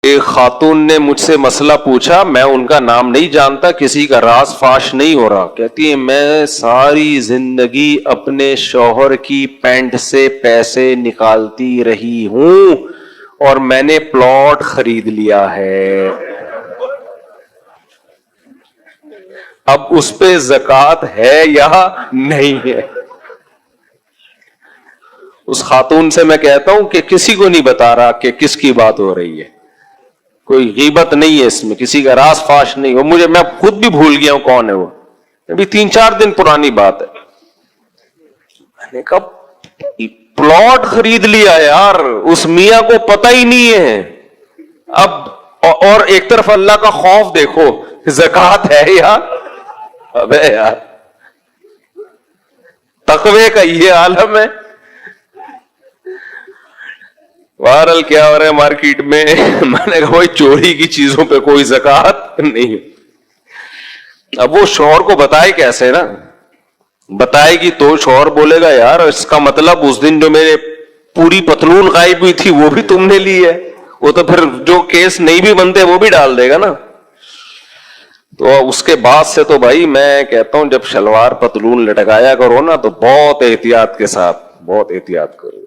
ایک خاتون نے مجھ سے مسئلہ پوچھا، میں ان کا نام نہیں جانتا، کسی کا راز فاش نہیں ہو رہا. کہتی ہے میں ساری زندگی اپنے شوہر کی پینٹ سے پیسے نکالتی رہی ہوں اور میں نے پلاٹ خرید لیا ہے، اب اس پہ زکوٰۃ ہے یا نہیں ہے؟ اس خاتون سے میں کہتا ہوں کہ کسی کو نہیں بتا رہا کہ کس کی بات ہو رہی ہے، کوئی غیبت نہیں ہے اس میں، کسی کا راز فاش نہیں ہو. میں خود بھی بھول گیا ہوں کون ہے وہ، ابھی 3-4 دن پرانی بات ہے. میں نے کہا پلاٹ خرید لیا یار، اس میاں کو پتہ ہی نہیں ہے. اب اور ایک طرف اللہ کا خوف دیکھو، زکوٰۃ ہے یا ابے یار، تقوی کا یہ عالم ہے. بہرحال کیا ہو رہا ہے مارکیٹ میں؟ میں نے کہا بھائی چوری کی چیزوں پہ کوئی زکوٰۃ نہیں. اب وہ شوہر کو بتائے کیسے نا، بتائے گی تو شوہر بولے گا یار اس کا مطلب اس دن جو میرے پوری پتلون غائب ہوئی تھی وہ بھی تم نے لی ہے. وہ تو پھر جو کیس نہیں بھی بنتے وہ بھی ڈال دے گا نا. تو اس کے بعد سے تو بھائی میں کہتا ہوں جب شلوار پتلون لٹکایا کرو نا تو بہت احتیاط کے ساتھ، بہت احتیاط کرو.